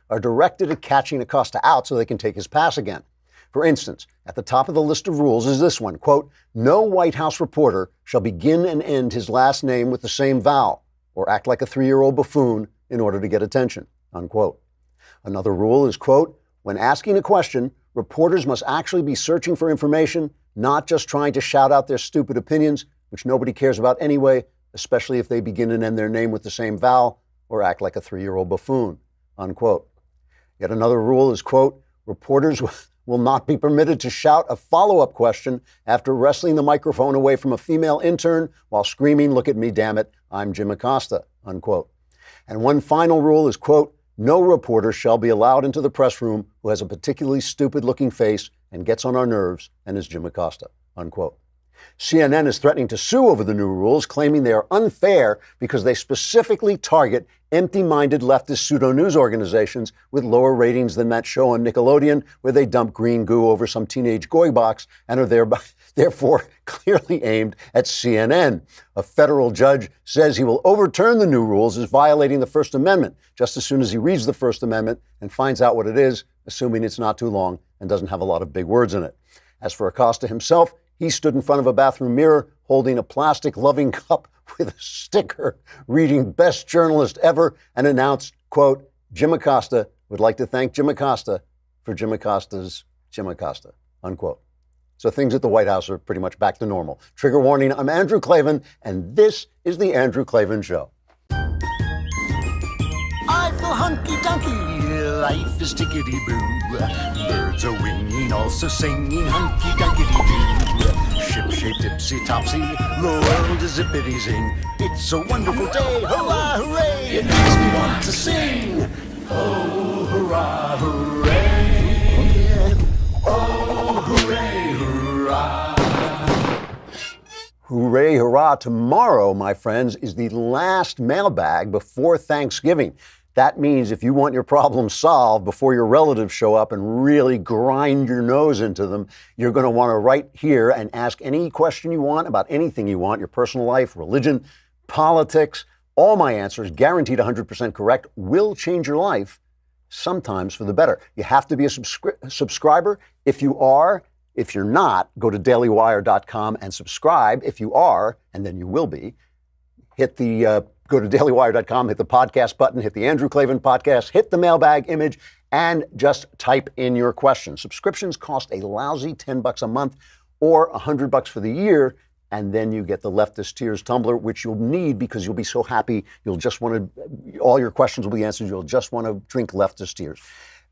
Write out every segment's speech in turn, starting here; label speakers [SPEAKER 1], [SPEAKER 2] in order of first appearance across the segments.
[SPEAKER 1] are directed at catching Acosta out so they can take his pass again. For instance, at the top of the list of rules is this one, quote, "No White House reporter shall begin and end his last name with the same vowel or act like a 3-year-old buffoon in order to get attention," unquote. Another rule is, quote, "When asking a question, reporters must actually be searching for information, not just trying to shout out their stupid opinions, which nobody cares about anyway, especially if they begin and end their name with the same vowel or act like a 3-year-old buffoon," unquote. Yet another rule is, quote, "Reporters will not be permitted to shout a follow-up question after wresting the microphone away from a female intern while screaming, 'Look at me, damn it, I'm Jim Acosta,' unquote." And one final rule is, quote, "No reporter shall be allowed into the press room who has a particularly stupid-looking face and gets on our nerves and is Jim Acosta," unquote. CNN is threatening to sue over the new rules, claiming they are unfair because they specifically target empty-minded leftist pseudo-news organizations with lower ratings than that show on Nickelodeon where they dump green goo over some teenage goy box and are therefore clearly aimed at CNN. A federal judge says he will overturn the new rules as violating the First Amendment just as soon as he reads the First Amendment and finds out what it is, assuming it's not too long and doesn't have a lot of big words in it. As for Acosta himself, he stood in front of a bathroom mirror holding a plastic loving cup with a sticker reading "Best Journalist Ever" and announced, quote, "Jim Acosta would like to thank Jim Acosta for Jim Acosta's Jim Acosta," unquote. So things at the White House are pretty much back to normal. Trigger warning, I'm Andrew Klavan, and this is The Andrew Klavan Show.
[SPEAKER 2] I feel hunky-dunky, life is tickety-boo. Birds are winging, also singing hunky-dunky-doo. Ship-shaped, tipsy-topsy, the world is zippity-zing. It's a wonderful day, hurrah, hooray! It makes me want to sing. Oh, hurrah, hooray! Oh, hooray, hurrah!
[SPEAKER 1] Hooray, hurrah. Tomorrow, my friends, is the last mailbag before Thanksgiving. That means if you want your problems solved before your relatives show up and really grind your nose into them, you're going to want to write here and ask any question you want about anything you want, your personal life, religion, politics. All my answers, guaranteed 100% correct, will change your life, sometimes for the better. You have to be a subscriber. If you are, if you're not, go to dailywire.com and subscribe. If you are, and then you will be, go to dailywire.com, hit the podcast button, hit the Andrew Klavan podcast, hit the mailbag image, and just type in your question. Subscriptions cost a lousy $10 a month or $100 for the year, and then you get the Leftist Tears tumbler, which you'll need because you'll be so happy. You'll just want to, all your questions will be answered. You'll just want to drink Leftist Tears.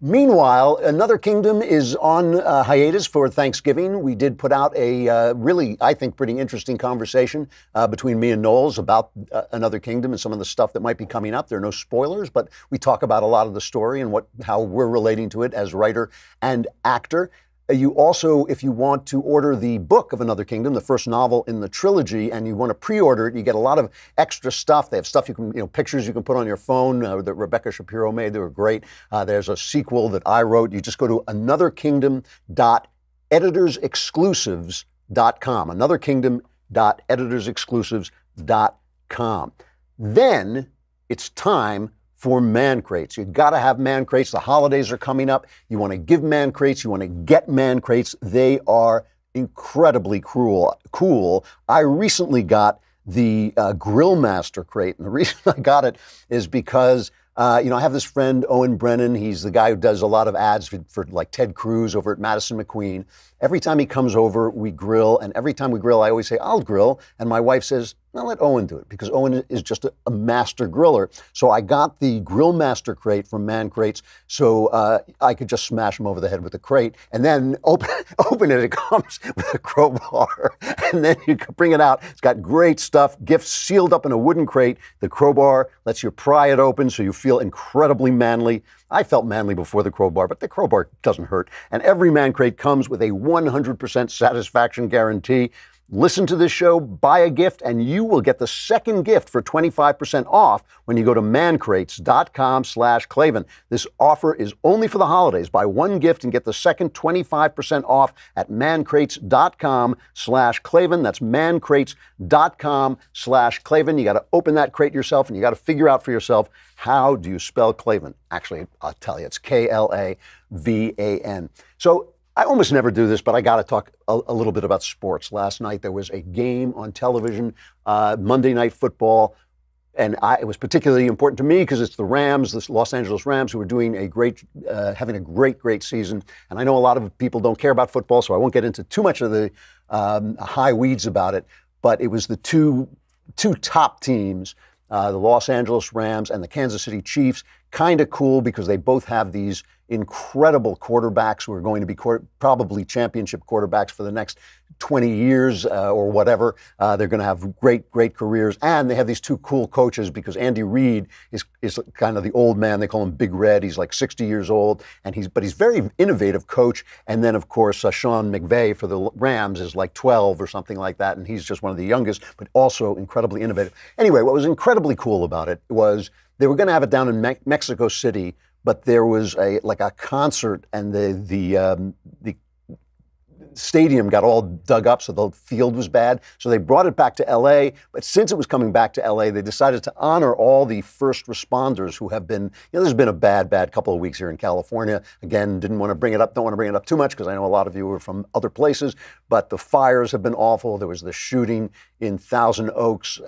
[SPEAKER 1] Meanwhile, Another Kingdom is on hiatus for Thanksgiving. We did put out a really, I think, pretty interesting conversation between me and Knowles about Another Kingdom and some of the stuff that might be coming up. There are no spoilers, but we talk about a lot of the story and how we're relating to it as writer and actor. You also, if you want to order the book of Another Kingdom, the first novel in the trilogy, and you want to pre-order it, you get a lot of extra stuff. They have stuff you can, pictures you can put on your phone that Rebecca Shapiro made. They were great. There's a sequel that I wrote. You just go to anotherkingdom.editorsexclusives.com. Anotherkingdom.editorsexclusives.com. Then it's time for man crates. You got to have man crates. The holidays are coming up. You want to give man crates. You want to get man crates. They are incredibly cool. I recently got the Grill Master crate, and the reason I got it is because I have this friend, Owen Brennan. He's the guy who does a lot of ads for like Ted Cruz over at Madison McQueen. Every time he comes over, we grill, and every time we grill, I always say, "I'll grill," and my wife says, "I'll let Owen do it," because Owen is just a master griller. So I got the Grill Master crate from Man Crates, so I could just smash him over the head with the crate, and then open it. It comes with a crowbar, and then you can bring it out. It's got great stuff, gifts sealed up in a wooden crate. The crowbar lets you pry it open, so you feel incredibly manly. I felt manly before the crowbar, but the crowbar doesn't hurt. And every Man Crate comes with a 100% satisfaction guarantee. listen to this show, buy a gift, and you will get the second gift for 25% off when you go to mancrates.com/Klavan. This offer is only for the holidays. Buy one gift and get the second 25% off at mancrates.com/Klavan. That's mancrates.com/Klavan. You got to open that crate yourself, and you got to figure out for yourself, how do you spell Klavan? Actually, I'll tell you, it's Klavan. So I almost never do this, but I got to talk a little bit about sports. Last night there was a game on television, Monday Night Football, and it was particularly important to me because it's the Rams, the Los Angeles Rams, who are doing having a great season. And I know a lot of people don't care about football, so I won't get into too much of the high weeds about it. But it was the two top teams, the Los Angeles Rams and the Kansas City Chiefs. Kind of cool because they both have these incredible quarterbacks who are going to be probably championship quarterbacks for the next 20 years or whatever. They're going to have great careers. And they have these two cool coaches because Andy Reid is kind of the old man. They call him Big Red. He's like 60 years old, but he's very innovative coach. And then, of course, Sean McVay for the Rams is like 12 or something like that. And he's just one of the youngest, but also incredibly innovative. Anyway, what was incredibly cool about it was they were going to have it down in Mexico City, but there was a concert, and the stadium got all dug up, so the field was bad. So they brought it back to L.A., but since it was coming back to L.A., they decided to honor all the first responders who have been, there's been a bad couple of weeks here in California. Again, don't want to bring it up too much because I know a lot of you are from other places, but the fires have been awful. There was the shooting in Thousand Oaks.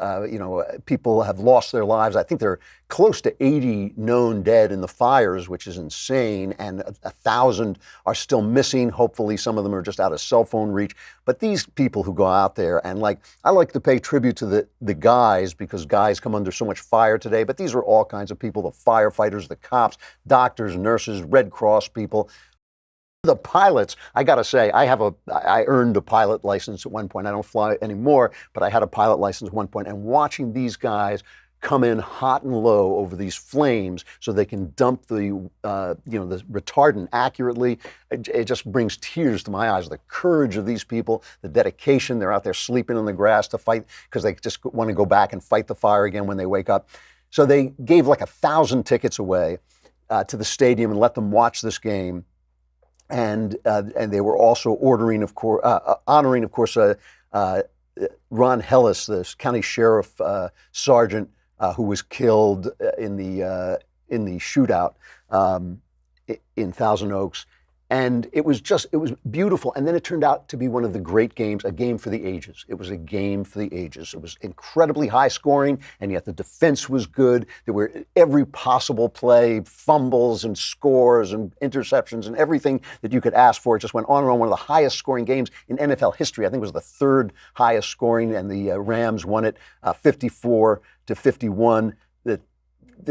[SPEAKER 1] People have lost their lives. I think there are close to 80 known dead in the fires, which is insane, and 1,000 are still missing. Hopefully some of them are just out of cell phone reach. But these people who go out there, and I like to pay tribute to the guys, because guys come under so much fire today, but these are all kinds of people: the firefighters, the cops, doctors, nurses, Red Cross people. The pilots, I got to say, I earned a pilot license at one point. I don't fly anymore, but I had a pilot license at one point, and watching these guys come in hot and low over these flames so they can dump the retardant accurately, it just brings tears to my eyes. The courage of these people, the dedication. They're out there sleeping on the grass to fight because they just want to go back and fight the fire again when they wake up. So they gave 1,000 tickets away to the stadium and let them watch this game. And they were also honoring, of course, Ron Hellis, the county sheriff sergeant who was killed in the shootout in Thousand Oaks. And it was beautiful. And then it turned out to be one of the great games, a game for the ages. It was a game for the ages. It was incredibly high scoring, and yet the defense was good. There were every possible play, fumbles and scores and interceptions and everything that you could ask for. It just went on and on. One of the highest scoring games in NFL history. I think it was the third highest scoring, and the Rams won it 54-51. The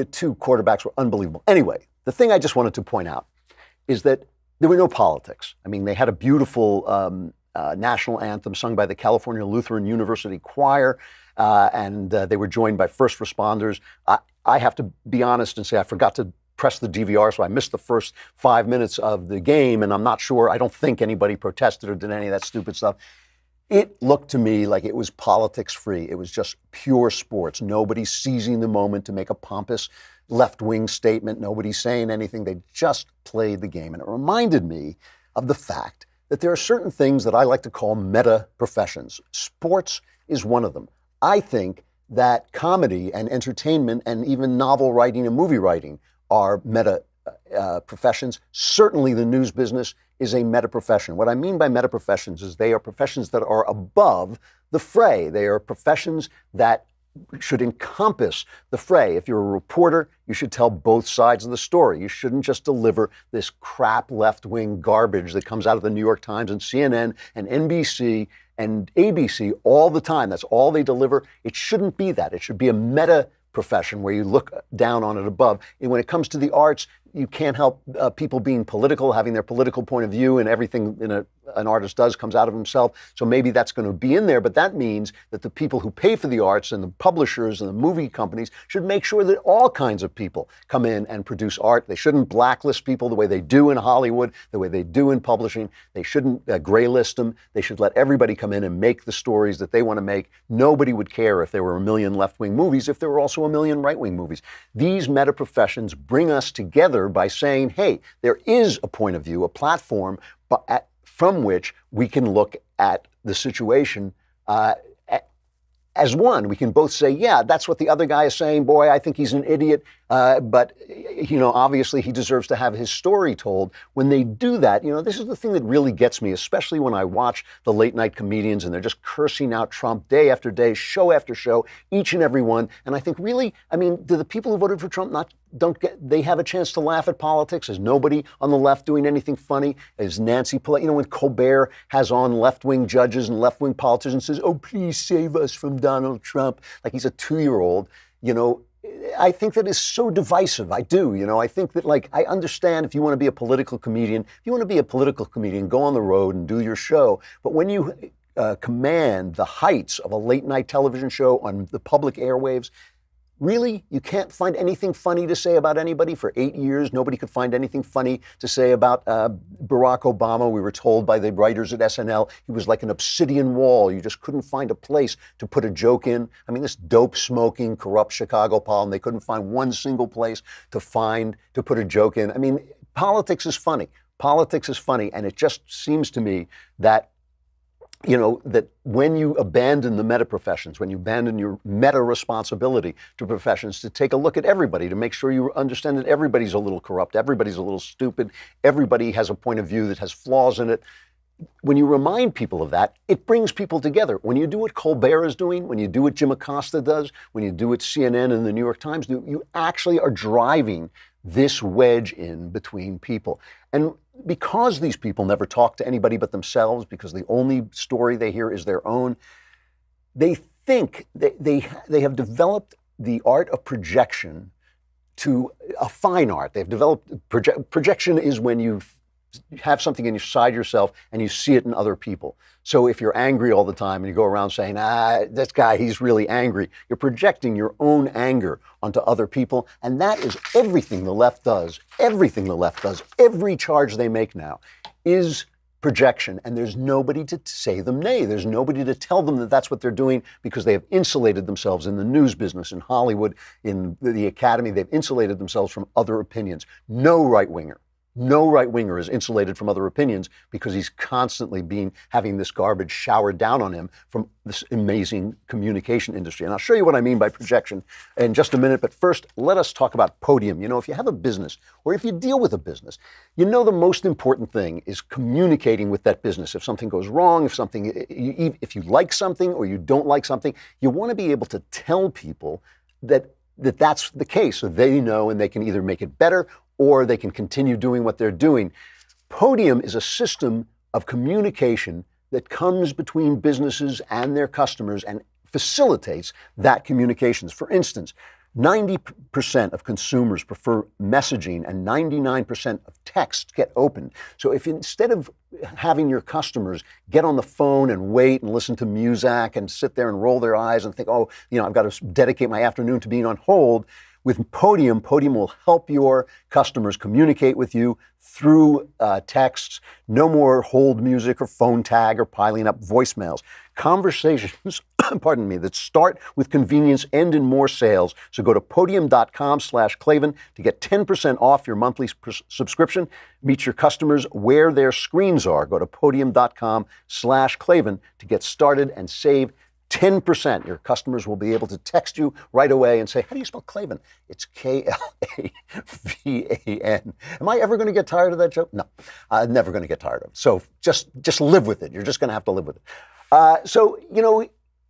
[SPEAKER 1] two quarterbacks were unbelievable. Anyway, the thing I just wanted to point out is that there were no politics. I mean, they had a beautiful national anthem sung by the California Lutheran University Choir, and they were joined by first responders. I have to be honest and say I forgot to press the DVR, so I missed the first 5 minutes of the game, and I'm not sure, I don't think anybody protested or did any of that stupid stuff. It looked to me like it was politics-free. It was just pure sports. Nobody seizing the moment to make a pompous left-wing statement. Nobody's saying anything. They just played the game. And it reminded me of the fact that there are certain things that I like to call meta professions. Sports is one of them. I think that comedy and entertainment and even novel writing and movie writing are meta professions. Certainly the news business is a meta profession. What I mean by meta professions is they are professions that are above the fray. They are professions that should encompass the fray. If you're a reporter, you should tell both sides of the story. You shouldn't just deliver this crap left-wing garbage that comes out of the New York Times and CNN and NBC and ABC all the time. That's all they deliver. It shouldn't be that. It should be a meta profession where you look down on it above. And when it comes to the arts, you can't help people being political, having their political point of view, and everything an artist does comes out of himself. So maybe that's going to be in there, but that means that the people who pay for the arts and the publishers and the movie companies should make sure that all kinds of people come in and produce art. They shouldn't blacklist people the way they do in Hollywood, the way they do in publishing. They shouldn't gray list them. They should let everybody come in and make the stories that they want to make. Nobody would care if there were a million left-wing movies if there were also a million right-wing movies. These meta professions bring us together by saying, hey, there is a point of view, a platform from which we can look at the situation as one. We can both say, yeah, that's what the other guy is saying. Boy, I think he's an idiot. But, obviously he deserves to have his story told. When they do that, this is the thing that really gets me, especially when I watch the late night comedians and they're just cursing out Trump day after day, show after show, each and every one. And I think, really, do the people who voted for Trump they have a chance to laugh at politics? Is nobody on the left doing anything funny? Is Nancy Pelosi, when Colbert has on left-wing judges and left-wing politicians, says, oh, please save us from Donald Trump, like he's a 2-year-old, I think that is so divisive. I do, I think that, I understand if you want to be a political comedian, go on the road and do your show. But when you command the heights of a late night television show on the public airwaves, really, you can't find anything funny to say about anybody? For 8 years, nobody could find anything funny to say about Barack Obama. We were told by the writers at SNL he was like an obsidian wall. You just couldn't find a place to put a joke in. This dope-smoking, corrupt Chicagopolitan, they couldn't find one single place to put a joke in. Politics is funny. Politics is funny, and it just seems to me that that when you abandon the meta professions, when you abandon your meta responsibility to professions, to take a look at everybody, to make sure you understand that everybody's a little corrupt, everybody's a little stupid, everybody has a point of view that has flaws in it. When you remind people of that, it brings people together. When you do what Colbert is doing, when you do what Jim Acosta does, when you do what CNN and the New York Times do, you actually are driving this wedge in between people. And because these people never talk to anybody but themselves, because the only story they hear is their own, they think they have developed the art of projection to a fine art. They've developed projection is when you have something inside yourself and you see it in other people. So if you're angry all the time and you go around saying, this guy, he's really angry, you're projecting your own anger onto other people. And that is everything the left does. Everything the left does. Every charge they make now is projection. And there's nobody to say them nay. There's nobody to tell them that that's what they're doing, because they have insulated themselves in the news business, in Hollywood, in the academy. They've insulated themselves from other opinions. No right-winger is insulated from other opinions, because he's constantly having this garbage showered down on him from this amazing communication industry. And I'll show you what I mean by projection in just a minute. But first, let us talk about Podium. If you have a business, or if you deal with a business, the most important thing is communicating with that business. If something goes wrong, if you like something or you don't like something, you want to be able to tell people that's the case, so they know and they can either make it better or they can continue doing what they're doing. Podium is a system of communication that comes between businesses and their customers and facilitates that communications. For instance, 90% of consumers prefer messaging and 99% of texts get opened. So if instead of having your customers get on the phone and wait and listen to music and sit there and roll their eyes and think, I've got to dedicate my afternoon to being on hold, with Podium will help your customers communicate with you through texts. No more hold music or phone tag or piling up voicemails. Conversations, that start with convenience end in more sales. So go to podium.com/Klavan to get 10% off your monthly subscription. Meet your customers where their screens are. Go to podium.com/Klavan to get started and save 10%. Your customers will be able to text you right away and say, how do you spell Klavan? It's Klavan. Am I ever going to get tired of that joke? No, I'm never going to get tired of it. So just live with it. You're just going to have to live with it.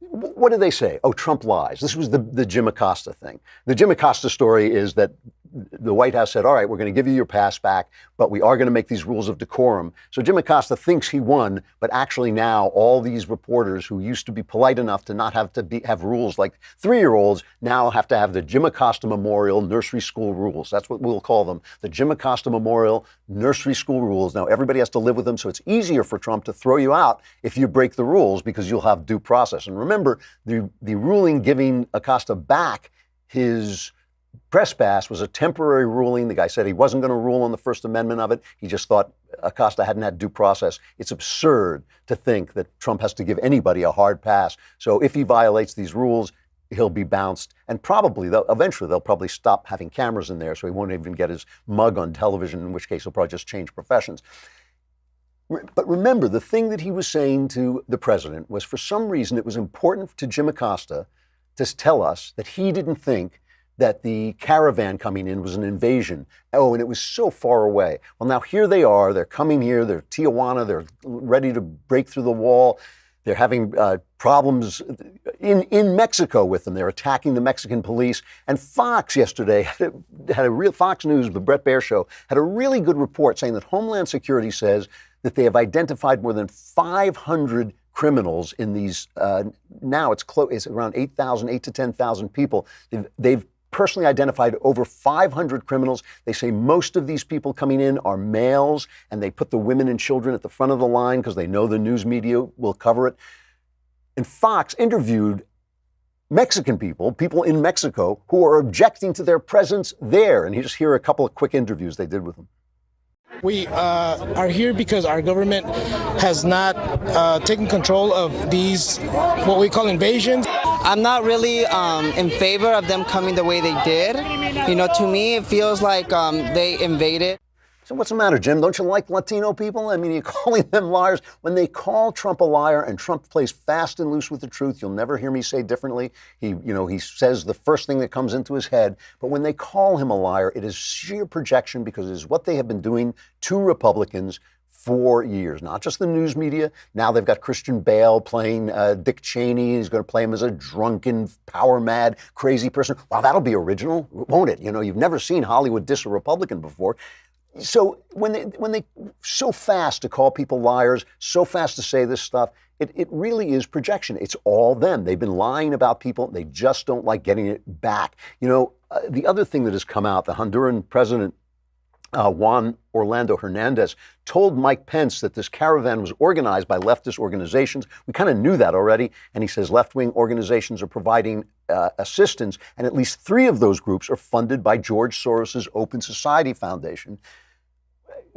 [SPEAKER 1] What do they say? Oh, Trump lies. This was the Jim Acosta thing. The Jim Acosta story is that the White House said, all right, we're going to give you your pass back, but we are going to make these rules of decorum. So Jim Acosta thinks he won, but actually now all these reporters who used to be polite enough to not have to have rules like 3-year-olds now have to have the Jim Acosta Memorial Nursery School Rules. That's what we'll call them, the Jim Acosta Memorial Nursery School Rules. Now everybody has to live with them, so it's easier for Trump to throw you out if you break the rules because you'll have due process. And remember, the ruling giving Acosta back his press pass was a temporary ruling. The guy said he wasn't going to rule on the First Amendment of it. He just thought Acosta hadn't had due process. It's absurd to think that Trump has to give anybody a hard pass. So if he violates these rules, he'll be bounced. And probably, eventually, they'll probably stop having cameras in there so he won't even get his mug on television, in which case he'll probably just change professions. But remember, the thing that he was saying to the president was, for some reason, it was important to Jim Acosta to tell us that he didn't think that the caravan coming in was an invasion. Oh, and it was so far away. Well, now here they are. They're coming here. They're Tijuana. They're ready to break through the wall. They're having problems in Mexico with them. They're attacking the Mexican police. And Fox yesterday had a real Fox News, the Bret Baier show, had a really good report saying that Homeland Security says that they have identified more than 500 criminals in these. Now it's around 8 to 10,000 people. They've personally identified over 500 criminals. They say most of these people coming in are males, and they put the women and children at the front of the line because they know the news media will cover it. And Fox interviewed Mexican people in Mexico, who are objecting to their presence there. And just hear a couple of quick interviews they did with them.
[SPEAKER 3] We are here because our government has not taken control of these, what we call invasions.
[SPEAKER 4] I'm not really in favor of them coming the way they did. You know, to me, it feels like they invaded.
[SPEAKER 1] So what's the matter, Jim? Don't you like Latino people? I mean, you're calling them liars. When they call Trump a liar and Trump plays fast and loose with the truth, you'll never hear me say differently. He says the first thing that comes into his head. But when they call him a liar, it is sheer projection because it is what they have been doing to Republicans for years, not just the news media. Now they've got Christian Bale playing Dick Cheney. He's going to play him as a drunken, power-mad, crazy person. Wow, that'll be original, won't it? You know, you've never seen Hollywood diss a Republican before. So when they so fast to call people liars, so fast to say this stuff, it really is projection. It's all them. They've been lying about people. They just don't like getting it back. You know, the other thing that has come out, the Honduran president, Juan Orlando Hernandez, told Mike Pence that this caravan was organized by leftist organizations. We kind of knew that already. And he says left-wing organizations are providing assistance. And at least 3 of those groups are funded by George Soros's Open Society Foundation.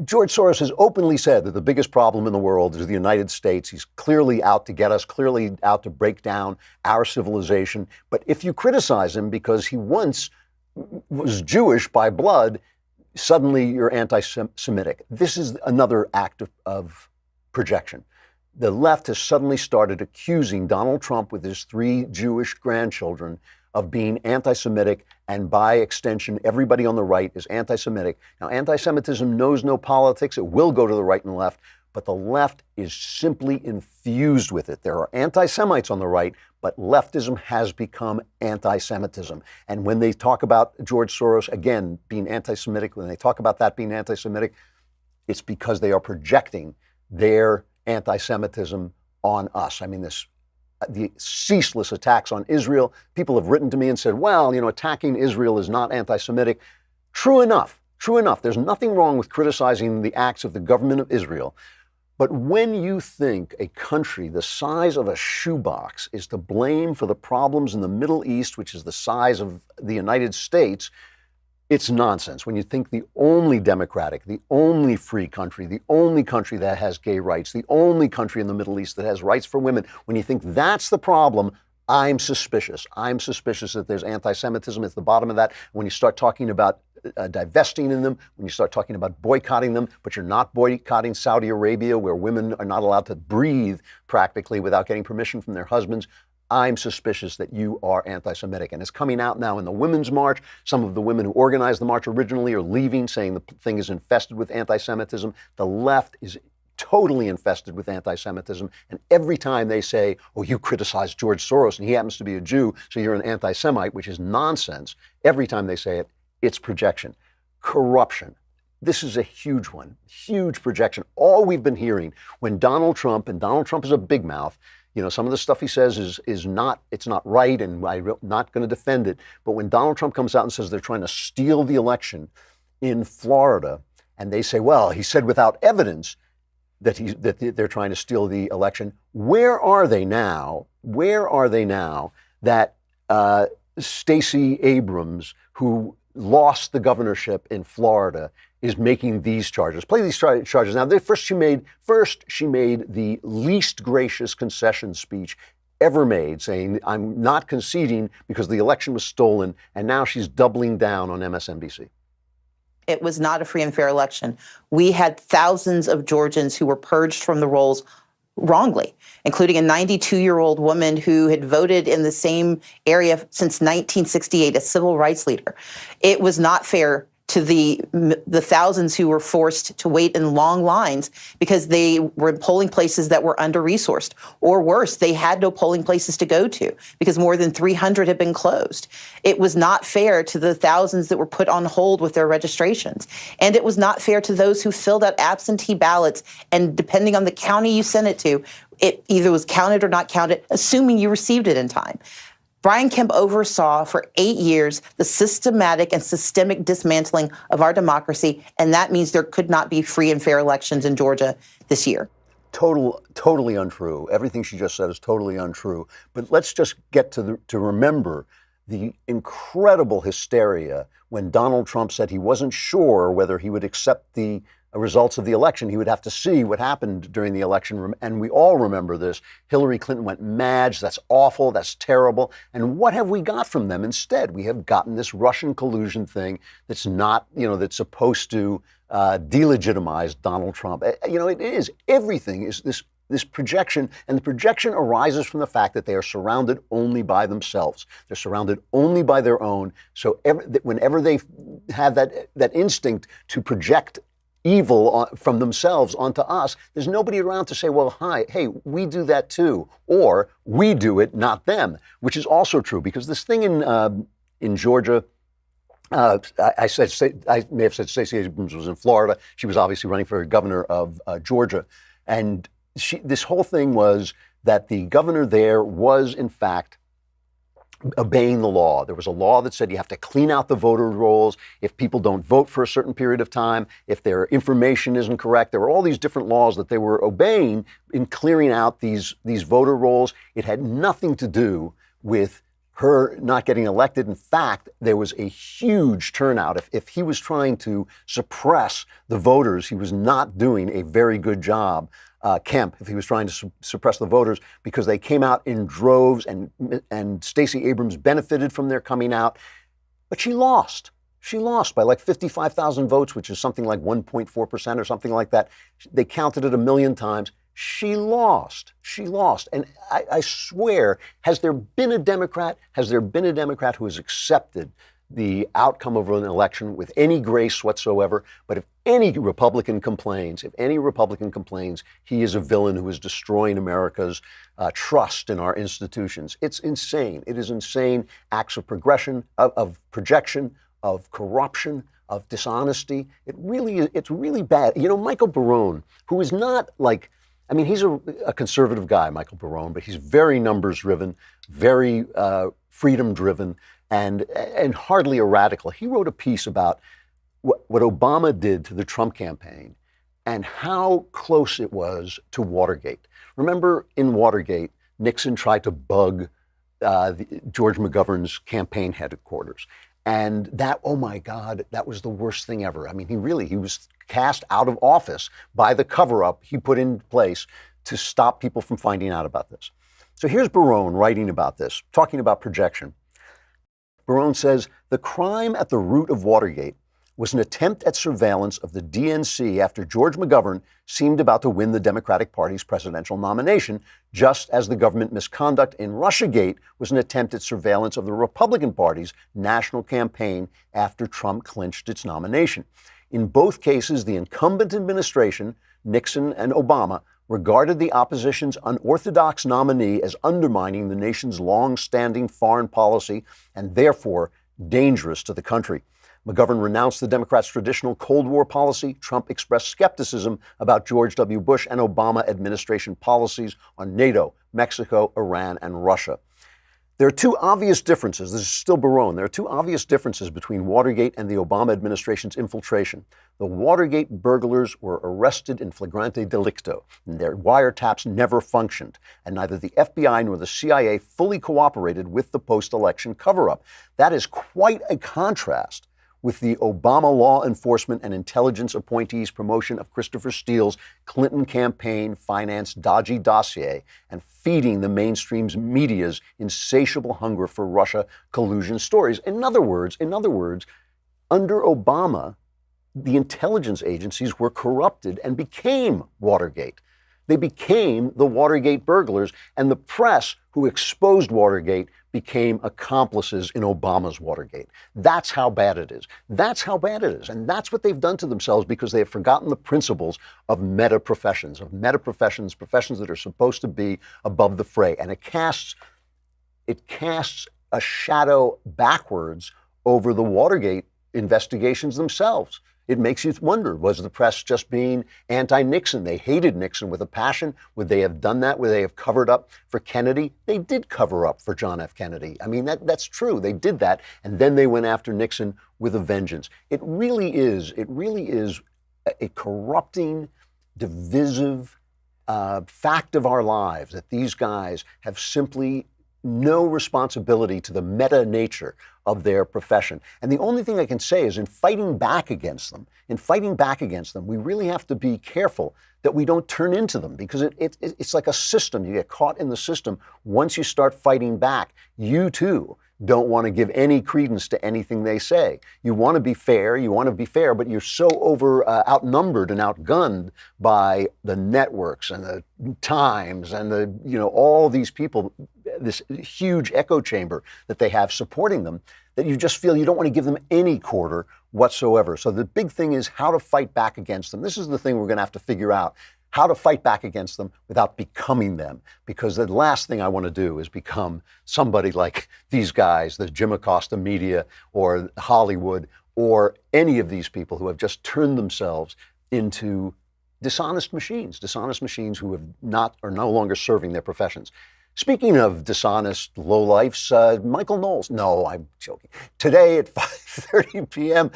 [SPEAKER 1] George Soros has openly said that the biggest problem in the world is the United States. He's clearly out to get us, clearly out to break down our civilization. But if you criticize him because he once was Jewish by blood, suddenly you're anti-Semitic. This is another act of projection. The left has suddenly started accusing Donald Trump with his 3 Jewish grandchildren of being anti-Semitic, and by extension, everybody on the right is anti-Semitic. Now, anti-Semitism knows no politics. It will go to the right and left, but the left is simply infused with it. There are anti-Semites on the right, but leftism has become anti-Semitism. And when they talk about George Soros, again, being anti-Semitic, when they talk about that being anti-Semitic, it's because they are projecting their anti-Semitism on us. I mean, the ceaseless attacks on Israel. People have written to me and said, well, you know, attacking Israel is not anti-Semitic. True enough. There's nothing wrong with criticizing the acts of the government of Israel. But when you think a country the size of a shoebox is to blame for the problems in the Middle East, which is the size of the United States, it's nonsense. When you think the only democratic, the only free country, the only country that has gay rights, the only country in the Middle East that has rights for women, when you think that's the problem, I'm suspicious. I'm suspicious that there's anti-Semitism at the bottom of that. When you start talking about divesting in them, when you start talking about boycotting them, but you're not boycotting Saudi Arabia, where women are not allowed to breathe practically without getting permission from their husbands, I'm suspicious that you are anti-Semitic. And it's coming out now in the Women's March. Some of the women who organized the march originally are leaving, saying the thing is infested with anti-Semitism. The left is totally infested with anti-Semitism. And every time they say, oh, you criticize George Soros and he happens to be a Jew, so you're an anti-Semite, which is nonsense. Every time they say it, It's projection. Corruption. This is a huge one, huge projection. All we've been hearing when Donald Trump, and Donald Trump is a big mouth, some of the stuff he says is not right, and I'm not going to defend it. But when Donald Trump comes out and says they're trying to steal the election in Florida, and they say, well, he said without evidence that they're trying to steal the election. Where are they now? Where are they now that Stacey Abrams, who lost the governorship in Florida, is making these charges? Play these charges. Now, first she made the least gracious concession speech ever made, saying, I'm not conceding because the election was stolen, and now she's doubling down on MSNBC.
[SPEAKER 5] It was not a free and fair election. We had thousands of Georgians who were purged from the rolls wrongly, including a 92-year-old woman who had voted in the same area since 1968, a civil rights leader. It was not fair to the thousands who were forced to wait in long lines because they were in polling places that were under-resourced. Or worse, they had no polling places to go to because more than 300 had been closed. It was not fair to the thousands that were put on hold with their registrations. And it was not fair to those who filled out absentee ballots, and depending on the county you sent it to, it either was counted or not counted, assuming you received it in time. Brian Kemp oversaw for 8 years the systematic and systemic dismantling of our democracy, and that means there could not be free and fair elections in Georgia this year.
[SPEAKER 1] Totally untrue. Everything she just said is totally untrue. But let's just get to remember the incredible hysteria when Donald Trump said he wasn't sure whether he would accept the results of the election. He would have to see what happened during the election. And we all remember this. Hillary Clinton went mad. That's awful. That's terrible. And what have we got from them instead? We have gotten this Russian collusion thing that's not, that's supposed to delegitimize Donald Trump. It is. Everything is this projection, and the projection arises from the fact that they are surrounded only by themselves. They're surrounded only by their own. So whenever they have that instinct to project evil from themselves onto us, there's nobody around to say, well, hey, we do that too, or we do it, not them, which is also true, because this thing in Georgia, I may have said Stacey Abrams was in Florida. She was obviously running for governor of Georgia, and this whole thing was that the governor there was, in fact, obeying the law. There was a law that said you have to clean out the voter rolls if people don't vote for a certain period of time, if their information isn't correct. There were all these different laws that they were obeying in clearing out these voter rolls. It had nothing to do with her not getting elected. In fact, there was a huge turnout. If he was trying to suppress the voters, he was not doing a very good job. Kemp, if he was trying to suppress the voters, because they came out in droves, and Stacey Abrams benefited from their coming out. But she lost. She lost by like 55,000 votes, which is something like 1.4% or something like that. They counted it 1 million times. She lost. She lost. And I swear, has there been a Democrat who has accepted the outcome of an election with any grace whatsoever? But if any Republican complains, he is a villain who is destroying America's trust in our institutions. It's insane. It is insane. Acts of progression, of projection, of corruption, of dishonesty. It's really bad. Michael Barone, who is not like, he's a conservative guy, Michael Barone, but he's very numbers driven, very freedom driven, and hardly a radical. He wrote a piece about what Obama did to the Trump campaign and how close it was to Watergate. Remember, in Watergate, Nixon tried to bug George McGovern's campaign headquarters. And that, oh my God, that was the worst thing ever. He was cast out of office by the cover-up he put in place to stop people from finding out about this. So here's Barone writing about this, talking about projection. Barone says, the crime at the root of Watergate was an attempt at surveillance of the DNC after George McGovern seemed about to win the Democratic Party's presidential nomination, just as the government misconduct in Russiagate was an attempt at surveillance of the Republican Party's national campaign after Trump clinched its nomination. In both cases, the incumbent administration, Nixon and Obama, regarded the opposition's unorthodox nominee as undermining the nation's long-standing foreign policy and therefore dangerous to the country. McGovern renounced the Democrats' traditional Cold War policy. Trump expressed skepticism about George W. Bush and Obama administration policies on NATO, Mexico, Iran, and Russia. There are two obvious differences. This is still Barone. There are two obvious differences between Watergate and the Obama administration's infiltration. The Watergate burglars were arrested in flagrante delicto, and their wiretaps never functioned, and neither the FBI nor the CIA fully cooperated with the post-election cover-up. That is quite a contrast with the Obama law enforcement and intelligence appointees' promotion of Christopher Steele's Clinton campaign finance dodgy dossier and feeding the mainstream's media's insatiable hunger for Russia collusion stories. In other words, under Obama, the intelligence agencies were corrupted and became Watergate. They became the Watergate burglars, and the press who exposed Watergate became accomplices in Obama's Watergate. That's how bad it is. That's how bad it is. And that's what they've done to themselves because they have forgotten the principles of professions that are supposed to be above the fray. And it casts a shadow backwards over the Watergate investigations themselves. It makes you wonder, was the press just being anti-Nixon? They hated Nixon with a passion. Would they have done that? Would they have covered up for Kennedy? They did cover up for John F. Kennedy. I mean, that's true. They did that. And then they went after Nixon with a vengeance. It really is a corrupting, divisive fact of our lives that these guys have simply no responsibility to the meta nature of their profession. And the only thing I can say is in fighting back against them, we really have to be careful that we don't turn into them because it's like a system. You get caught in the system. Once you start fighting back, you too don't want to give any credence to anything they say. You want to be fair, but you're so outnumbered and outgunned by the networks and the Times and all these people, this huge echo chamber that they have supporting them, that you just feel you don't want to give them any quarter whatsoever. So the big thing is how to fight back against them. This is the thing we're going to have to figure out. How to fight back against them without becoming them. Because the last thing I want to do is become somebody like these guys, the Jim Acosta media or Hollywood or any of these people who have just turned themselves into dishonest machines who are no longer serving their professions. Speaking of dishonest lowlifes, Michael Knowles. No, I'm joking. Today at 5:30 p.m.,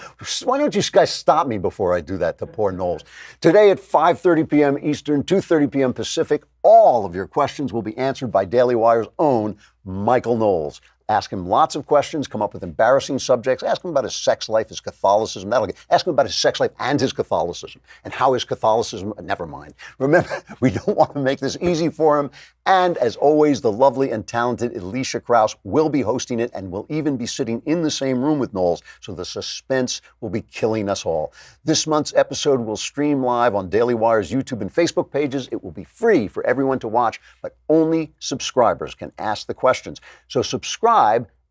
[SPEAKER 1] why don't you guys stop me before I do that to poor Knowles? Today at 5:30 p.m. Eastern, 2:30 p.m. Pacific, all of your questions will be answered by Daily Wire's own Michael Knowles. Ask him lots of questions, come up with embarrassing subjects, ask him about his sex life, his Catholicism, ask him about his sex life and his Catholicism, and how his Catholicism, never mind. Remember, we don't want to make this easy for him, and as always, the lovely and talented Alicia Krause will be hosting it and will even be sitting in the same room with Knowles, so the suspense will be killing us all. This month's episode will stream live on Daily Wire's YouTube and Facebook pages. It will be free for everyone to watch, but only subscribers can ask the questions. So subscribe,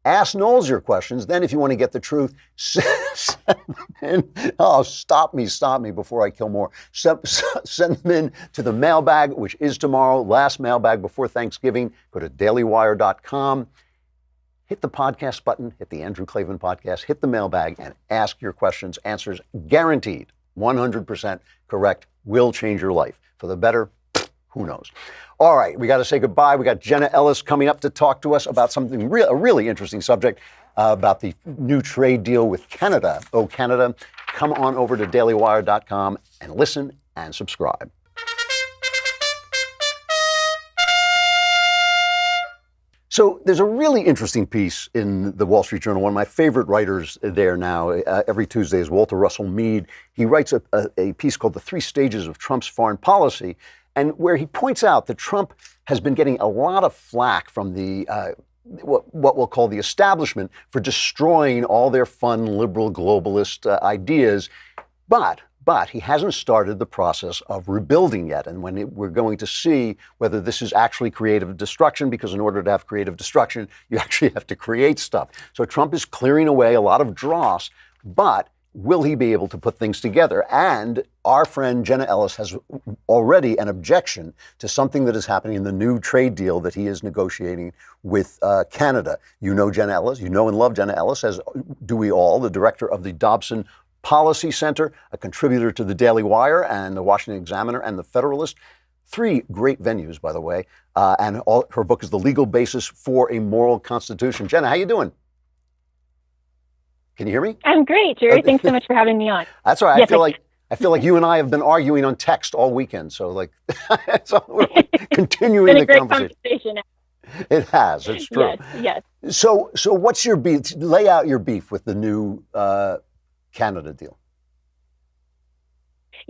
[SPEAKER 1] ask Knowles your questions. Then if you want to get the truth, send them in. Oh, stop me before I kill more. Send them in to the mailbag, which is tomorrow, last mailbag before Thanksgiving. Go to dailywire.com. Hit the podcast button, hit the Andrew Klavan podcast, hit the mailbag, and ask your questions. Answers guaranteed, 100% correct, will change your life. For the better, who knows? All right, we got to say goodbye. We got Jenna Ellis coming up to talk to us about something, a really interesting subject about the new trade deal with Canada. Oh, Canada, come on over to dailywire.com and listen and subscribe. So there's a really interesting piece in the Wall Street Journal. One of my favorite writers there now, every Tuesday, is Walter Russell Mead. He writes a piece called The Three Stages of Trump's Foreign Policy, and where he points out that Trump has been getting a lot of flack from the what we'll call the establishment for destroying all their fun liberal globalist ideas, but he hasn't started the process of rebuilding yet. And we're going to see whether this is actually creative destruction, because in order to have creative destruction, you actually have to create stuff. So Trump is clearing away a lot of dross, but will he be able to put things together? And our friend Jenna Ellis has already an objection to something that is happening in the new trade deal that he is negotiating with Canada. You know Jenna Ellis, you know and love Jenna Ellis, as do we all, the director of the Dobson Policy Center, a contributor to the Daily Wire and the Washington Examiner and the Federalist. 3 great venues, by the way, and her book is The Legal Basis for a Moral Constitution. Jenna, how you doing? Can you hear me?
[SPEAKER 6] I'm great, Jerry. Thanks so much for having me on.
[SPEAKER 1] That's all right.
[SPEAKER 6] Yes,
[SPEAKER 1] I feel like you and I have been arguing on text all weekend. So so we're continuing
[SPEAKER 6] it's been
[SPEAKER 1] the
[SPEAKER 6] a great conversation.
[SPEAKER 1] It has. It's true.
[SPEAKER 6] Yes.
[SPEAKER 1] So what's your beef? Lay out your beef with the new Canada deal.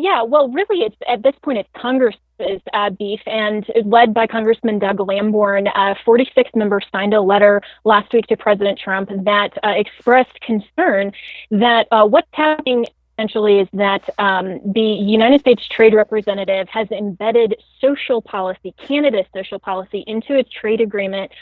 [SPEAKER 6] Yeah, well, really, it's at this point, it's Congress's beef, and led by Congressman Doug Lamborn. 46 members signed a letter last week to President Trump that expressed concern that what's happening essentially is that the United States Trade Representative has embedded social policy, Canada's social policy, into its trade agreement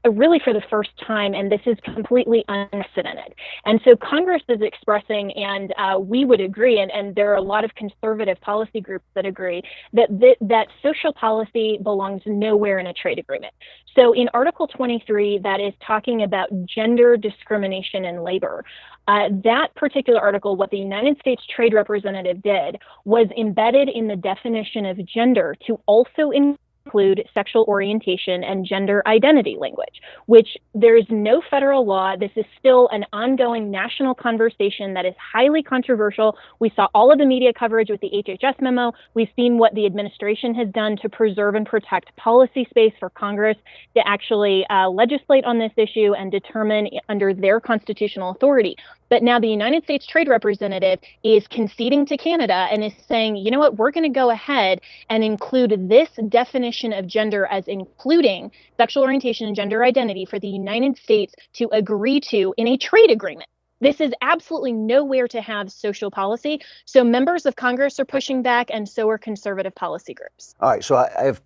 [SPEAKER 6] really for the first time, and this is completely unprecedented. And so Congress is expressing, and we would agree, and there are a lot of conservative policy groups that agree, that social policy belongs nowhere in a trade agreement. So in Article 23, that is talking about gender discrimination in labor. That particular article, what the United States Trade Representative did was embedded in the definition of gender to also include sexual orientation and gender identity language, which there is no federal law. This is still an ongoing national conversation that is highly controversial. We saw all of the media coverage with the HHS memo. We've seen what the administration has done to preserve and protect policy space for Congress to actually legislate on this issue and determine under their constitutional authority. But now the United States Trade Representative is conceding to Canada and is saying, you know what, we're going to go ahead and include this definition of gender as including sexual orientation and gender identity for the United States to agree to in a trade agreement. This is absolutely nowhere to have social policy. So members of Congress are pushing back, and so are conservative policy groups.
[SPEAKER 1] All right, so I have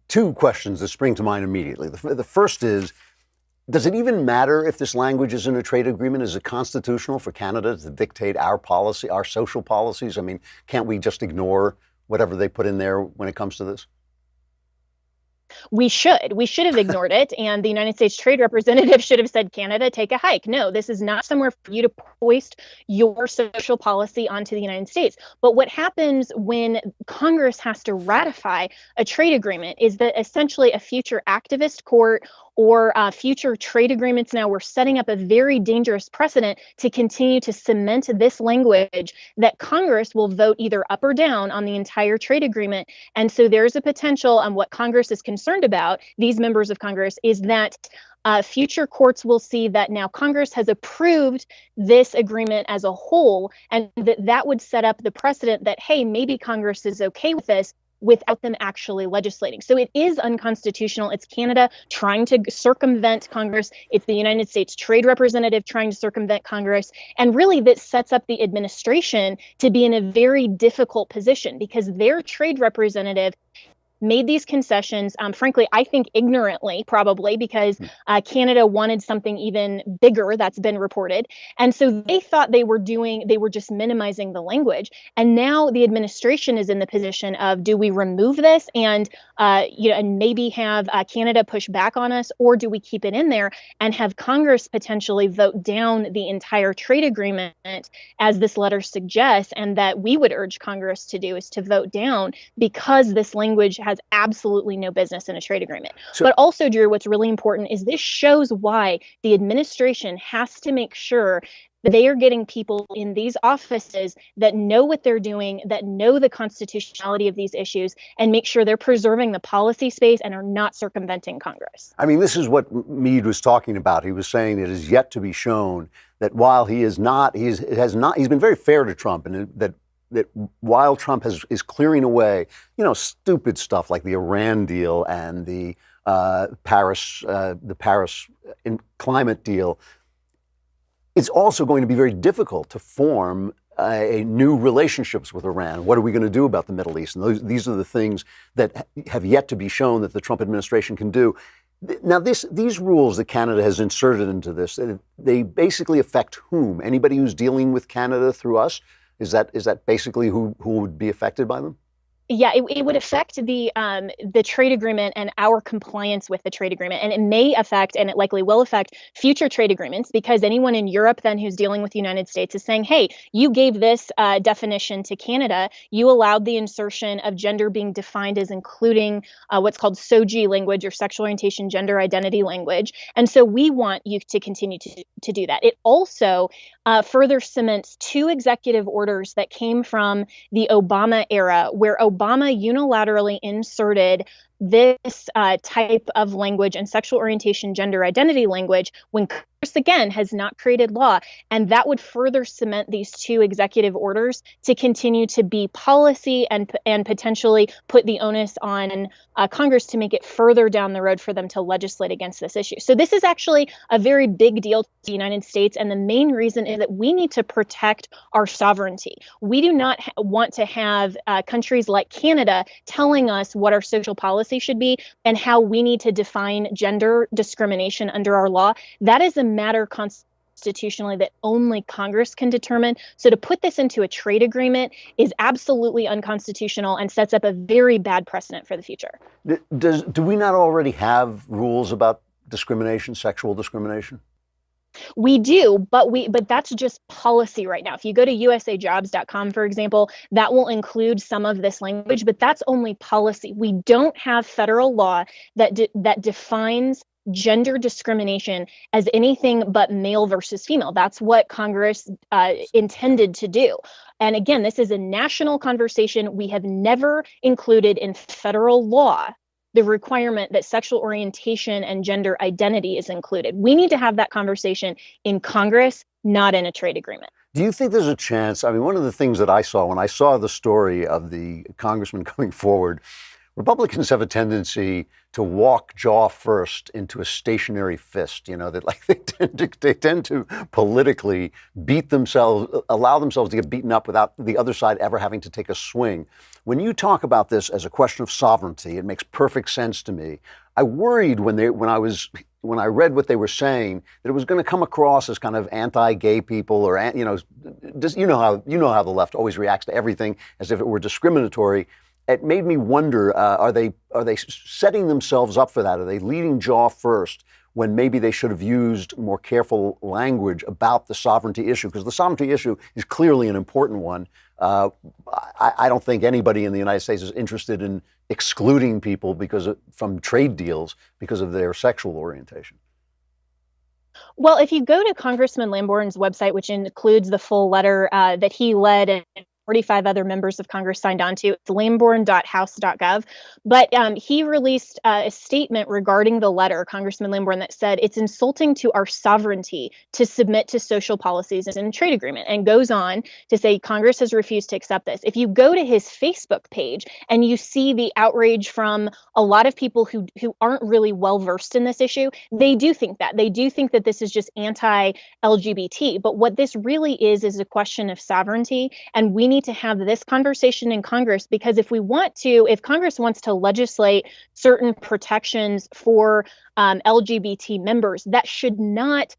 [SPEAKER 1] 2 questions that spring to mind immediately. The first is, does it even matter if this language is in a trade agreement? Is it constitutional for Canada to dictate our policy, our social policies? I mean, can't we just ignore whatever they put in there when it comes to this?
[SPEAKER 6] We should have ignored it, and the United States Trade Representative should have said, Canada, take a hike. No, this is not somewhere for you to foist your social policy onto the United States. But what happens when Congress has to ratify a trade agreement is that essentially a future activist court or future trade agreements, now we're setting up a very dangerous precedent to continue to cement this language that Congress will vote either up or down on the entire trade agreement. And so there's a potential, what Congress is concerned about, these members of Congress, is that future courts will see that now Congress has approved this agreement as a whole, and that would set up the precedent that, hey, maybe Congress is okay with this without them actually legislating. So it is unconstitutional. It's Canada trying to circumvent Congress. It's the United States Trade Representative trying to circumvent Congress. And really, this sets up the administration to be in a very difficult position because their trade representative made these concessions, frankly, I think ignorantly, probably because Canada wanted something even bigger. That's been reported. And so they thought they were just minimizing the language. And now the administration is in the position of, do we remove this and maybe have Canada push back on us, or do we keep it in there and have Congress potentially vote down the entire trade agreement, as this letter suggests, and that we would urge Congress to do is to vote down, because this language has absolutely no business in a trade agreement. But also, Drew, what's really important is this shows why the administration has to make sure that they are getting people in these offices that know what they're doing, that know the constitutionality of these issues, and make sure they're preserving the policy space and are not circumventing Congress.
[SPEAKER 1] I mean, this is what Meade was talking about. He was saying it is yet to be shown that while he's been very fair to Trump, and that while Trump is clearing away, stupid stuff like the Iran deal and the Paris climate deal, it's also going to be very difficult to form new relationships with Iran. What are we going to do about the Middle East? And these are the things that have yet to be shown that the Trump administration can do. Now, these rules that Canada has inserted into this, they basically affect whom? Anybody who's dealing with Canada through us? Is that basically who would be affected by them?
[SPEAKER 6] Yeah, it would affect the trade agreement and our compliance with the trade agreement, and it may affect, and it likely will affect, future trade agreements, because anyone in Europe then who's dealing with the United States is saying, hey, you gave this definition to Canada, you allowed the insertion of gender being defined as including what's called SOGI language, or sexual orientation gender identity language, and so we want you to continue to do that. It also further cements two executive orders that came from the Obama era, where Obama unilaterally inserted this type of language and sexual orientation gender identity language when Congress, again, has not created law. And that would further cement these two executive orders to continue to be policy and potentially put the onus on Congress to make it further down the road for them to legislate against this issue. So this is actually a very big deal to the United States. And the main reason is that we need to protect our sovereignty. We do not want to have countries like Canada telling us what our social policy should be and how we need to define gender discrimination under our law. That is a matter constitutionally that only Congress can determine. So to put this into a trade agreement is absolutely unconstitutional and sets up a very bad precedent for the future.
[SPEAKER 1] Do we not already have rules about discrimination, sexual discrimination?
[SPEAKER 6] We do, but that's just policy right now. If you go to usajobs.com, for example, that will include some of this language, but that's only policy. We don't have federal law that defines gender discrimination as anything but male versus female. That's what Congress intended to do. And again, this is a national conversation. We have never included in federal law the requirement that sexual orientation and gender identity is included. We need to have that conversation in Congress, not in a trade agreement.
[SPEAKER 1] Do you think there's a chance? I mean, one of the things that I saw when I saw the story of the congressman coming forward, Republicans have a tendency to walk jaw first into a stationary fist, that like they tend to politically beat themselves, allow themselves to get beaten up without the other side ever having to take a swing. When you talk about this as a question of sovereignty, it makes perfect sense to me. I worried when I read what they were saying that it was going to come across as kind of anti-gay people, or just you know how the left always reacts to everything as if it were discriminatory. It made me wonder: are they setting themselves up for that? Are they leading jaw first when maybe they should have used more careful language about the sovereignty issue? Because the sovereignty issue is clearly an important one. I don't think anybody in the United States is interested in excluding people from trade deals because of their sexual orientation.
[SPEAKER 6] Well, if you go to Congressman Lamborn's website, which includes the full letter that he led and 45 other members of Congress signed on to, it's lamborn.house.gov. But he released a statement regarding the letter, Congressman Lamborn, that said it's insulting to our sovereignty to submit to social policies in a trade agreement, and goes on to say Congress has refused to accept this. If you go to his Facebook page and you see the outrage from a lot of people who aren't really well versed in this issue, they do think that. They do think that this is just anti-LGBT. But what this really is a question of sovereignty, and we need to have this conversation in Congress, because if Congress wants to legislate certain protections for LGBT members, that should not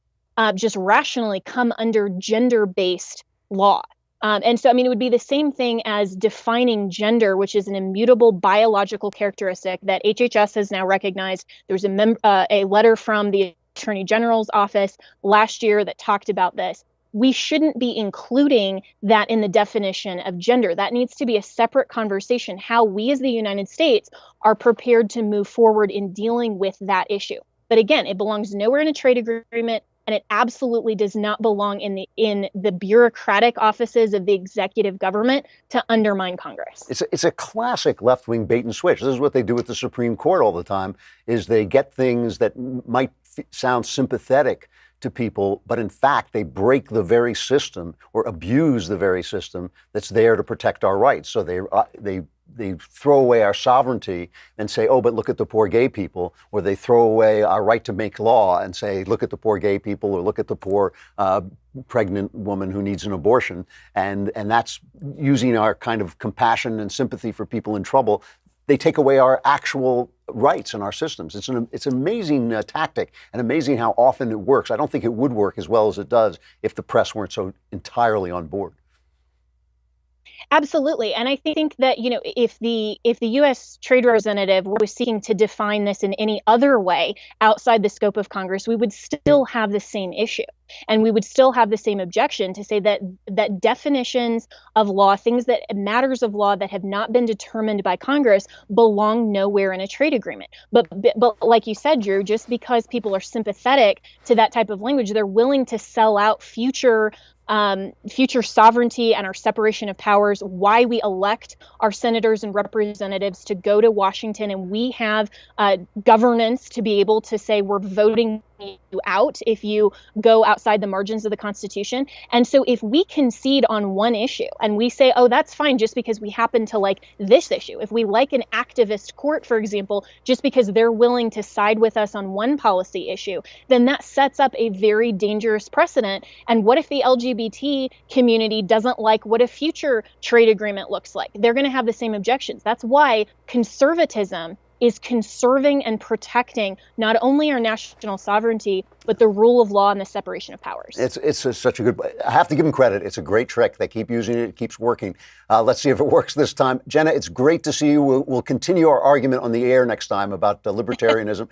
[SPEAKER 6] just rationally come under gender-based law. And so, it would be the same thing as defining gender, which is an immutable biological characteristic that HHS has now recognized. There's a letter from the Attorney General's office last year that talked about this. We shouldn't be including that in the definition of gender. That needs to be a separate conversation, how we as the United States are prepared to move forward in dealing with that issue. But again, it belongs nowhere in a trade agreement, and it absolutely does not belong in the bureaucratic offices of the executive government to undermine Congress.
[SPEAKER 1] It's a classic left-wing bait and switch. This is what they do with the Supreme Court all the time, is they get things that might sound sympathetic to people, but in fact, they break the very system or abuse the very system that's there to protect our rights. So they throw away our sovereignty and say, oh, but look at the poor gay people, or they throw away our right to make law and say, look at the poor gay people, or look at the poor pregnant woman who needs an abortion. And that's using our kind of compassion and sympathy for people in trouble. They take away our actual rights in our systems. It's an amazing tactic, and amazing how often it works. I don't think it would work as well as it does if the press weren't so entirely on board.
[SPEAKER 6] Absolutely. And I think that, if the US trade representative was seeking to define this in any other way outside the scope of Congress, we would still have the same issue. And we would still have the same objection to say that definitions of law, matters of law that have not been determined by Congress, belong nowhere in a trade agreement. But like you said, Drew, just because people are sympathetic to that type of language, they're willing to sell out future sovereignty and our separation of powers, why we elect our senators and representatives to go to Washington, and we have governance to be able to say we're voting you out if you go outside the margins of the Constitution. And so if we concede on one issue and we say, oh, that's fine just because we happen to like this issue, if we like an activist court, for example, just because they're willing to side with us on one policy issue, then that sets up a very dangerous precedent. And what if the LGBT community doesn't like what a future trade agreement looks like? They're going to have the same objections. That's why conservatism is conserving and protecting not only our national sovereignty, but the rule of law and the separation of powers.
[SPEAKER 1] Such a good, I have to give them credit. It's a great trick. They keep using it. It keeps working. Let's see if it works this time. Jenna, it's great to see you. We'll continue our argument on the air next time about libertarianism.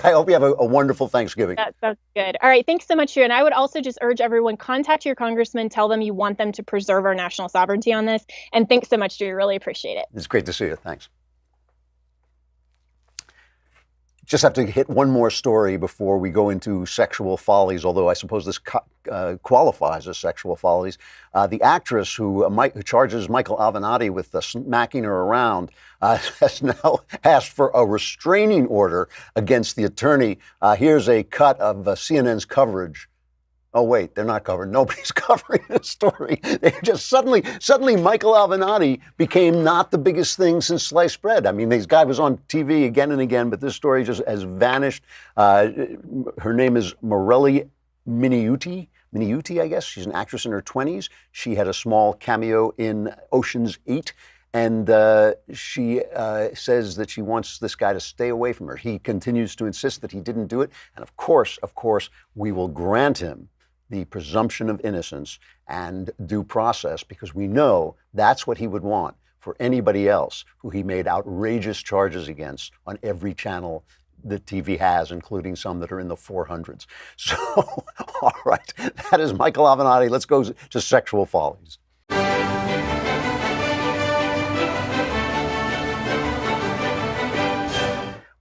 [SPEAKER 1] I hope you have a wonderful Thanksgiving.
[SPEAKER 6] That sounds good. All right. Thanks so much, Drew. And I would also just urge everyone, contact your congressman, tell them you want them to preserve our national sovereignty on this. And thanks so much, Drew. Really appreciate it.
[SPEAKER 1] It's great to see you. Thanks. Just have to hit one more story before we go into sexual follies, although I suppose this qualifies as sexual follies. The actress who charges Michael Avenatti with smacking her around has now asked for a restraining order against the attorney. Here's a cut of CNN's coverage. Oh, wait, they're not covering. Nobody's covering this story. They just suddenly Michael Avenatti became not the biggest thing since sliced bread. I mean, this guy was on TV again and again, but this story just has vanished. Her name is Morelli Miniuti, I guess. She's an actress in her 20s. She had a small cameo in Ocean's 8. And she says that she wants this guy to stay away from her. He continues to insist that he didn't do it. And of course, we will grant him the presumption of innocence and due process, because we know that's what he would want for anybody else who he made outrageous charges against on every channel that TV has, including some that are in the 400s. So, all right, that is Michael Avenatti. Let's go to sexual follies.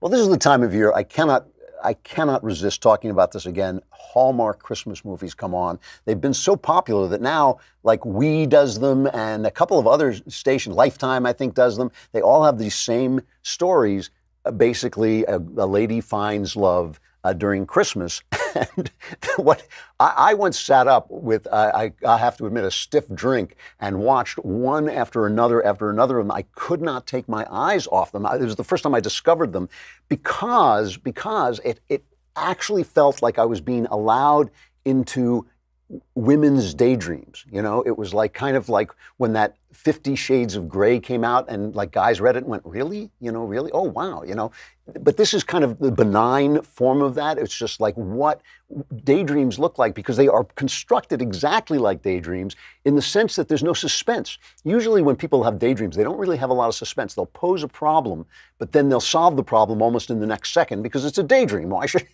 [SPEAKER 1] Well, this is the time of year I cannot resist talking about this again. Hallmark Christmas movies come on. They've been so popular that now, like We does them and a couple of other stations, Lifetime I think does them. They all have these same stories. Basically, a lady finds love during Christmas. And what I once sat up with, I have to admit, a stiff drink and watched one after another of them. I could not take my eyes off them. It was the first time I discovered them because it actually felt like I was being allowed into women's daydreams. You know, it was like kind of like when that 50 Shades of Grey came out and like guys read it and went, really? You know, really? Oh, wow. You know, but this is kind of the benign form of that. It's just like what daydreams look like, because they are constructed exactly like daydreams in the sense that there's no suspense. Usually when people have daydreams, they don't really have a lot of suspense. They'll pose a problem, but then they'll solve the problem almost in the next second because it's a daydream. Why should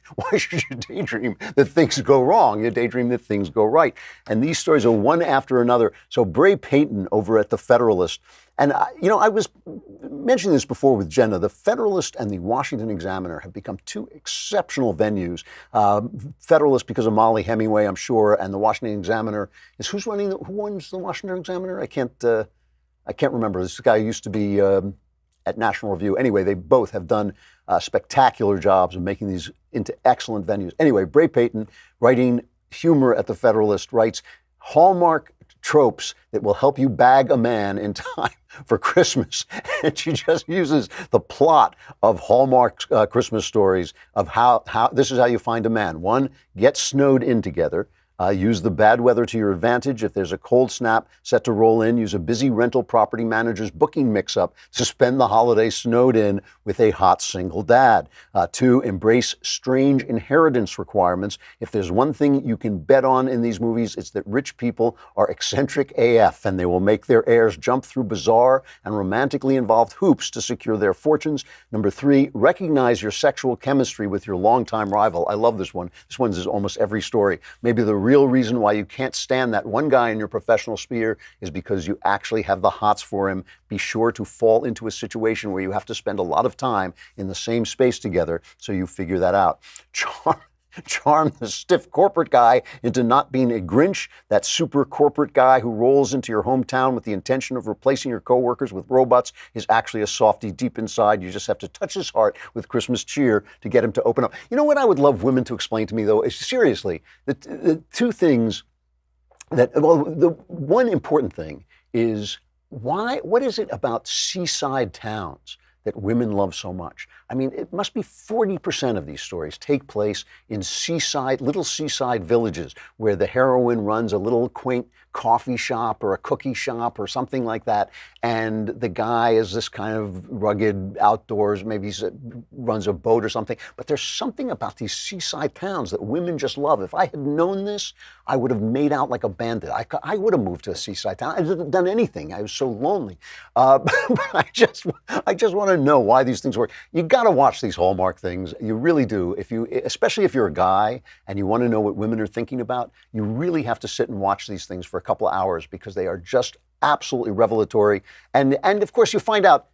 [SPEAKER 1] you daydream that things go wrong? You daydream that things go right. And these stories are one after another. So Bray Payton over at The Federalist, and I was mentioning this before with Jenna, The Federalist and the Washington Examiner have become two exceptional venues. Federalist because of Molly Hemingway, I'm sure, and the Washington Examiner is who runs the Washington Examiner? I can't remember. This guy used to be at National Review. Anyway, they both have done spectacular jobs of making these into excellent venues. Anyway, Bray Payton, writing humor at The Federalist, writes Hallmark tropes that will help you bag a man in time for Christmas. And she just uses the plot of Hallmark Christmas stories of how this is how you find a man. One, get snowed in together. Use the bad weather to your advantage. If there's a cold snap set to roll in, use a busy rental property manager's booking mix-up to spend the holiday snowed in with a hot single dad. 2, embrace strange inheritance requirements. If there's one thing you can bet on in these movies, it's that rich people are eccentric AF, and they will make their heirs jump through bizarre and romantically involved hoops to secure their fortunes. Number 3, recognize your sexual chemistry with your longtime rival. I love this one. This one's is almost every story. Maybe the real reason why you can't stand that one guy in your professional sphere is because you actually have the hots for him. Be sure to fall into a situation where you have to spend a lot of time in the same space together so you figure that out. Charm the stiff corporate guy into not being a Grinch, that super corporate guy who rolls into your hometown with the intention of replacing your coworkers with robots is actually a softie deep inside. You just have to touch his heart with Christmas cheer to get him to open up. You know what I would love women to explain to me, though, is seriously, the two things that, well, the one important thing is what is it about seaside towns that women love so much? I mean, it must be 40% of these stories take place in little seaside villages where the heroine runs a little quaint coffee shop or a cookie shop or something like that, and the guy is this kind of rugged outdoors, maybe he runs a boat or something. But there's something about these seaside towns that women just love. If I had known this, I would have made out like a bandit. I would have moved to a seaside town. I didn't done anything. I was so lonely. But I just want to know why these things work. You got to watch these Hallmark things. You really do. Especially if you're a guy and you want to know what women are thinking about, you really have to sit and watch these things for a couple of hours because they are just absolutely revelatory. And of course, you find out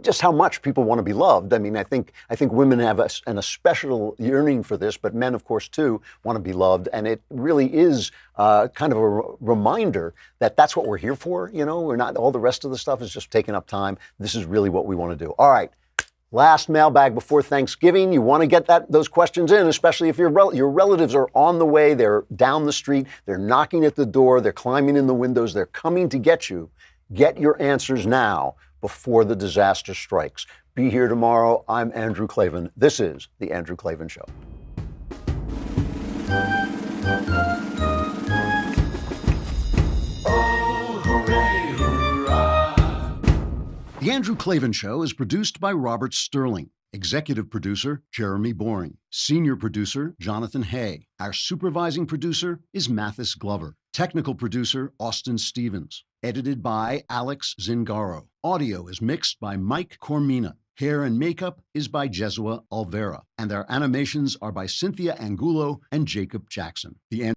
[SPEAKER 1] just how much people want to be loved. I mean, I think women have a special yearning for this, but men, of course, too, want to be loved. And it really is kind of a reminder that that's what we're here for. You know, we're not, all the rest of the stuff is just taking up time. This is really what we want to do. All right. Last mailbag before Thanksgiving. You want to get those questions in, especially if your relatives are on the way. They're down the street. They're knocking at the door. They're climbing in the windows. They're coming to get you. Get your answers now before the disaster strikes. Be here tomorrow. I'm Andrew Klavan. This is The Andrew Klavan Show. The Andrew Klavan Show is produced by Robert Sterling. Executive producer, Jeremy Boring. Senior producer, Jonathan Hay. Our supervising producer is Mathis Glover. Technical producer, Austin Stevens. Edited by Alex Zingaro. Audio is mixed by Mike Cormina. Hair and makeup is by Jesua Alvera. And our animations are by Cynthia Angulo and Jacob Jackson. The